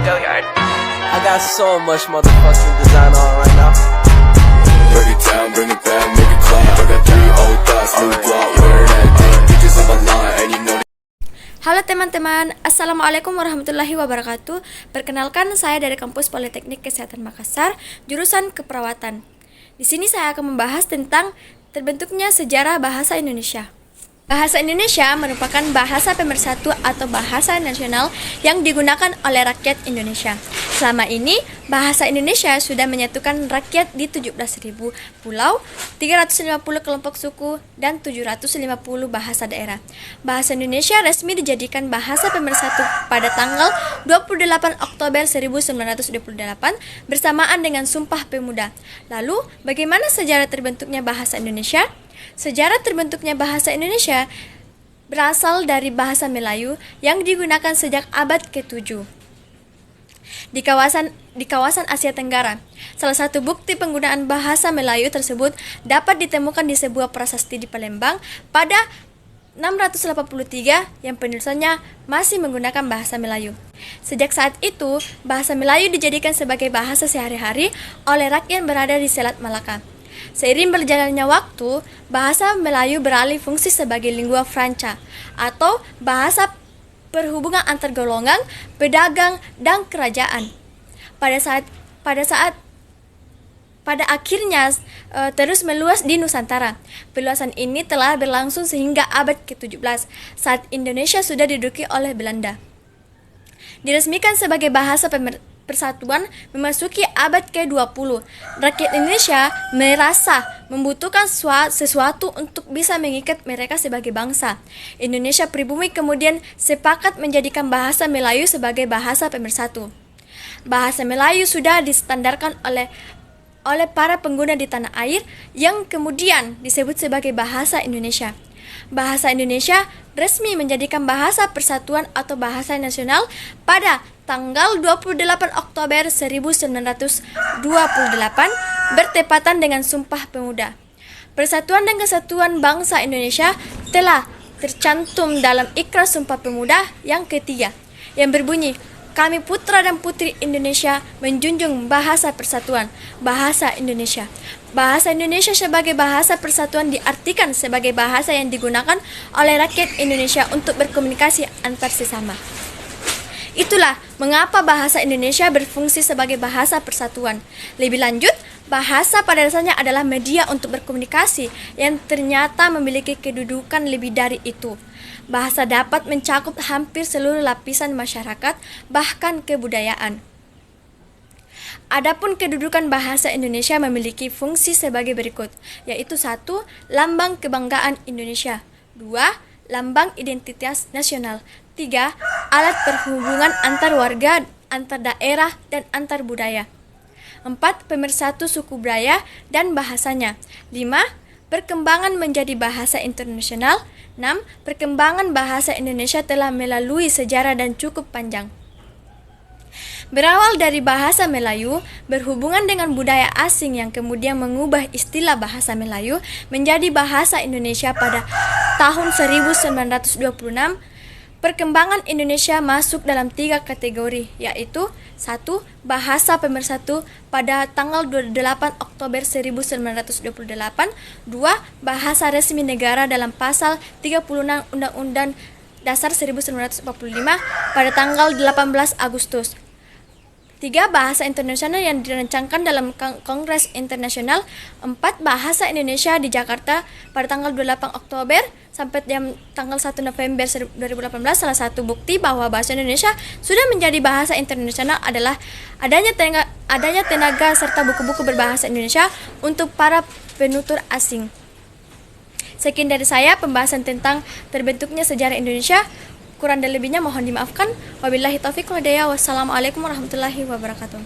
I got so much motherfucking design on right now. Break it down, bring it back, make it clap. I got 3 old thoughts, new block, wear that thing. Bitches on my line, and you know. Halo teman-teman, Assalamualaikum warahmatullahi wabarakatuh. Perkenalkan, saya dari Kampus Politeknik Kesehatan Makassar, jurusan Keperawatan. Di sini saya akan membahas tentang terbentuknya sejarah bahasa Indonesia. Bahasa Indonesia merupakan bahasa pemersatu atau bahasa nasional yang digunakan oleh rakyat Indonesia. Selama ini, bahasa Indonesia sudah menyatukan rakyat di 17.000 pulau, 350 kelompok suku, dan 750 bahasa daerah. Bahasa Indonesia resmi dijadikan bahasa pemersatu pada tanggal 28 Oktober 1928 bersamaan dengan Sumpah Pemuda. Lalu, bagaimana sejarah terbentuknya bahasa Indonesia? Sejarah terbentuknya bahasa Indonesia berasal dari bahasa Melayu yang digunakan sejak abad ke-7 di kawasan Asia Tenggara. Salah satu bukti penggunaan bahasa Melayu tersebut dapat ditemukan di sebuah prasasti di Palembang pada 683 yang penulisannya masih menggunakan bahasa Melayu. Sejak saat itu, bahasa Melayu dijadikan sebagai bahasa sehari-hari oleh rakyat yang berada di Selat Malaka. Seiring berjalannya waktu, bahasa Melayu beralih fungsi sebagai lingua franca atau bahasa perhubungan antar golongan, pedagang, dan kerajaan. Pada akhirnya terus meluas di Nusantara. Perluasan ini telah berlangsung sehingga abad ke-17 saat Indonesia sudah diduduki oleh Belanda. Diresmikan sebagai bahasa persatuan memasuki abad ke-20. Rakyat Indonesia merasa membutuhkan sesuatu untuk bisa mengikat mereka sebagai bangsa. Indonesia pribumi kemudian sepakat menjadikan bahasa Melayu sebagai bahasa pemersatu. Bahasa Melayu sudah distandarkan oleh para pengguna di tanah air yang kemudian disebut sebagai bahasa Indonesia. Bahasa Indonesia resmi menjadikan bahasa persatuan atau bahasa nasional pada tanggal 28 Oktober 1928 bertepatan dengan Sumpah Pemuda. Persatuan dan Kesatuan Bangsa Indonesia telah tercantum dalam Ikrar Sumpah Pemuda yang ketiga yang berbunyi, "Kami putra dan putri Indonesia menjunjung bahasa persatuan, bahasa Indonesia." Bahasa Indonesia sebagai bahasa persatuan diartikan sebagai bahasa yang digunakan oleh rakyat Indonesia untuk berkomunikasi antar sesama. Itulah mengapa bahasa Indonesia berfungsi sebagai bahasa persatuan. Lebih lanjut, bahasa pada dasarnya adalah media untuk berkomunikasi yang ternyata memiliki kedudukan lebih dari itu. Bahasa dapat mencakup hampir seluruh lapisan masyarakat, bahkan kebudayaan. Adapun kedudukan bahasa Indonesia memiliki fungsi sebagai berikut, yaitu 1. Lambang kebanggaan Indonesia. 2. Lambang identitas nasional. 3. Alat perhubungan antar warga, antar daerah, dan antar budaya. 4. Pemersatu suku budaya dan bahasanya. 5. Perkembangan menjadi bahasa internasional. 6. Perkembangan bahasa Indonesia telah melalui sejarah dan cukup panjang. Berawal dari bahasa Melayu, berhubungan dengan budaya asing yang kemudian mengubah istilah bahasa Melayu menjadi bahasa Indonesia pada tahun 1926, perkembangan Indonesia masuk dalam 3 kategori, yaitu 1. Bahasa pemersatu pada tanggal 28 Oktober 1928, 2. Bahasa resmi negara dalam pasal 36 Undang-Undang Dasar 1945 pada tanggal 18 Agustus. 3. Bahasa internasional yang dirancangkan dalam Kongres Internasional. 4. Bahasa Indonesia di Jakarta pada tanggal 28 Oktober sampai tanggal 1 November 2018. Salah satu bukti bahwa bahasa Indonesia sudah menjadi bahasa internasional adalah adanya tenaga serta buku-buku berbahasa Indonesia untuk para penutur asing. Sekian dari saya pembahasan tentang terbentuknya sejarah Indonesia. Kurang dan lebihnya mohon dimaafkan. Wabillahi taufiq wal hidayah. Wassalamualaikum warahmatullahi wabarakatuh.